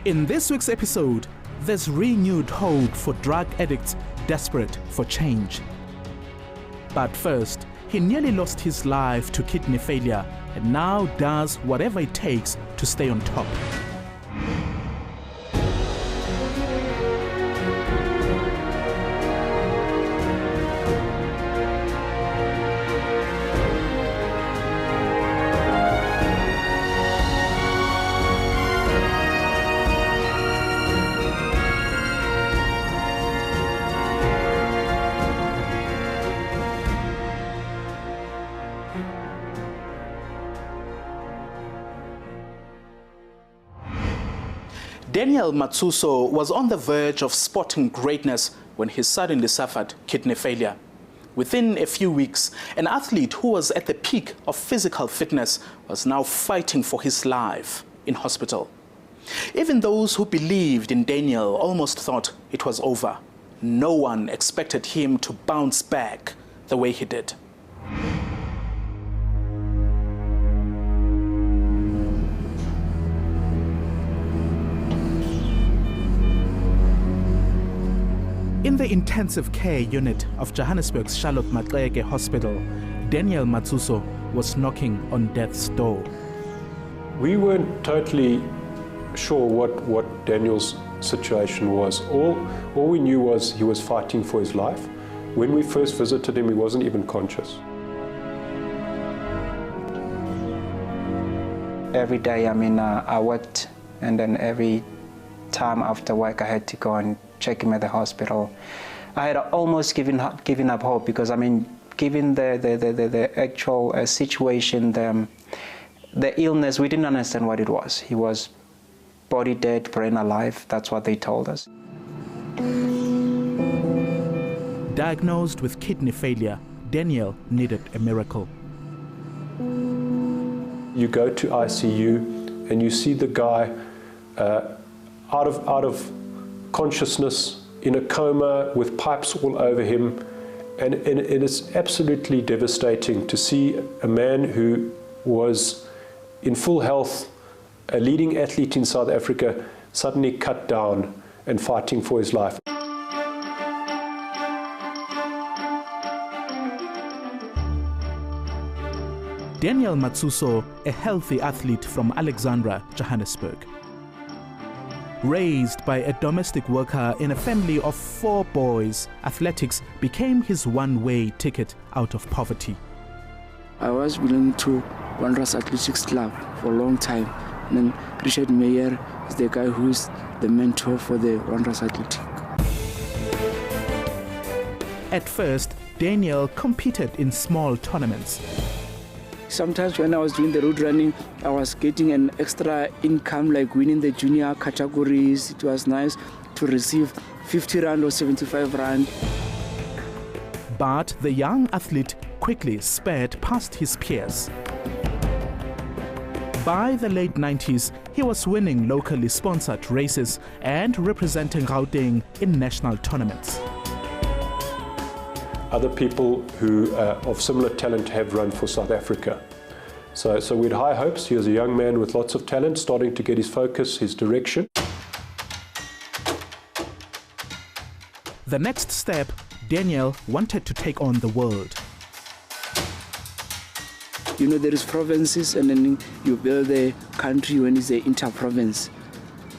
In this week's episode, there's renewed hope for drug addicts desperate for change. But first, he nearly lost his life to kidney failure and now does whatever it takes to stay on top. Daniel Matsoso was on the verge of sporting greatness when he suddenly suffered kidney failure. Within a few weeks, an athlete who was at the peak of physical fitness was now fighting for his life in hospital. Even those who believed in Daniel almost thought it was over. No one expected him to bounce back the way he did. In the intensive care unit of Johannesburg's Charlotte Maxeke Hospital, Daniel Matsoso was knocking on death's door. We weren't totally sure what Daniel's situation was. All we knew was he was fighting for his life. When we first visited him, he wasn't even conscious. Every day, I worked, and then every time after work, I had to go and check him at the hospital. I had almost given up hope because, given the actual situation, the illness, we didn't understand what it was. He was body dead, brain alive. That's what they told us. Diagnosed with kidney failure, Daniel needed a miracle. You go to ICU and you see the guy out of consciousness, in a coma with pipes all over him, and it is absolutely devastating to see a man who was in full health, a leading athlete in South Africa, suddenly cut down and fighting for his life. Daniel Matsoso, a healthy athlete from Alexandra, Johannesburg. Raised by a domestic worker in a family of 4 boys, athletics became his one-way ticket out of poverty. I was belonging to Wanderers Athletics Club for a long time. And then Richard Meyer is the guy who's the mentor for the Wanderers Athletics. At first, Daniel competed in small tournaments. Sometimes when I was doing the road running, I was getting an extra income, like winning the junior categories. It was nice to receive 50 rand or 75 rand. But the young athlete quickly sped past his peers. By the late 90s, he was winning locally sponsored races and representing Gauteng in national tournaments. Other people who of similar talent have run for South Africa. So we had high hopes. He was a young man with lots of talent, starting to get his focus, his direction. The next step, Daniel wanted to take on the world. There is provinces, and then you build a country when it's the inter-province.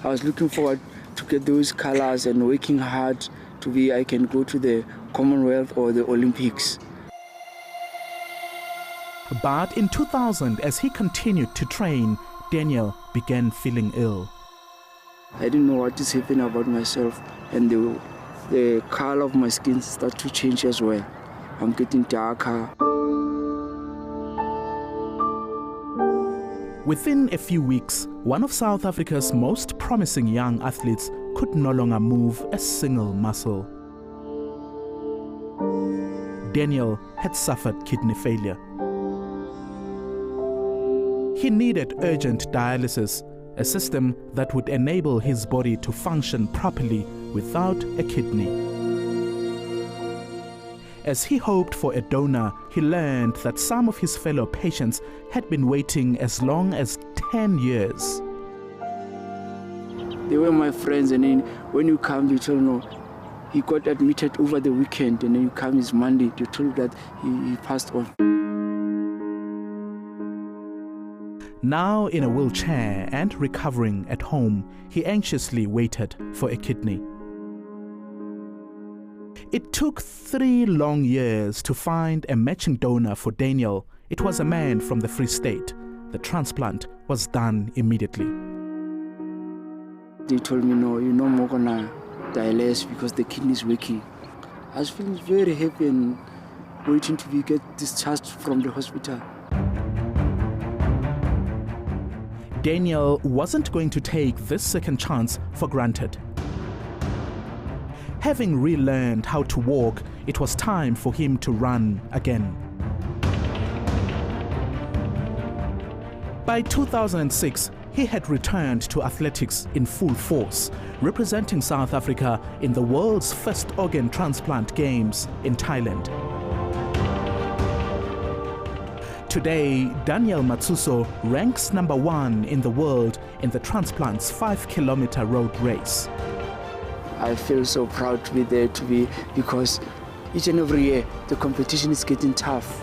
I was looking forward to get those colors and working hard to be I can go to the Commonwealth or the Olympics. But in 2000, as he continued to train, Daniel began feeling ill. I didn't know what is happening about myself, and the color of my skin started to change as well. I'm getting darker. Within a few weeks, one of South Africa's most promising young athletes could no longer move a single muscle. Daniel had suffered kidney failure. He needed urgent dialysis, a system that would enable his body to function properly without a kidney. As he hoped for a donor, he learned that some of his fellow patients had been waiting as long as 10 years. They were my friends, and then when you come, they told me, no, he got admitted over the weekend, and then you come, it's Monday, they told that he passed on. Now in a wheelchair and recovering at home, he anxiously waited for a kidney. It took 3 long years to find a matching donor for Daniel. It was a man from the Free State. The transplant was done immediately. They told me, no, you're no more gonna dialyze because the kidney is working. I was feeling very happy and waiting to get discharged from the hospital. Daniel wasn't going to take this second chance for granted. Having relearned how to walk, it was time for him to run again. By 2006, he had returned to athletics in full force, representing South Africa in the world's first organ transplant games in Thailand. Today, Daniel Matsoso ranks number 1 in the world in the transplant's 5-kilometer road race. I feel so proud to be there, because each and every year the competition is getting tough.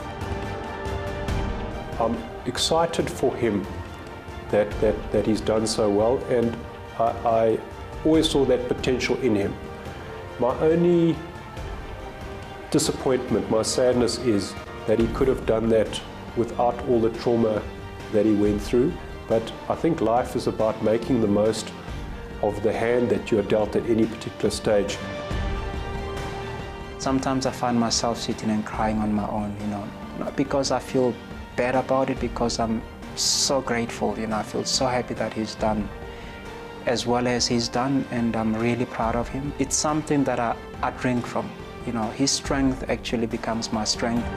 I'm excited for him that he's done so well, and I always saw that potential in him. My only disappointment, my sadness is that he could have done that without all the trauma that he went through. But I think life is about making the most of the hand that you're dealt at any particular stage. Sometimes I find myself sitting and crying on my own, not because I feel bad about it, because I'm so grateful, I feel so happy that he's done as well as he's done, and I'm really proud of him. It's something that I drink from, his strength actually becomes my strength.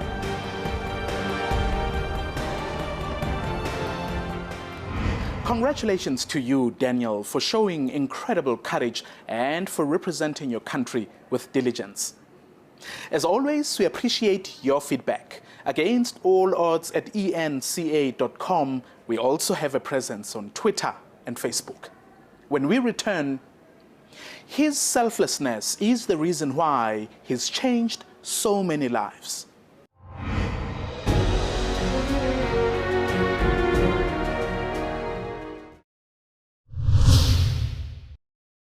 Congratulations to you, Daniel, for showing incredible courage and for representing your country with diligence. As always, we appreciate your feedback. Against all odds at enca.com, we also have a presence on Twitter and Facebook. When we return, his selflessness is the reason why he's changed so many lives.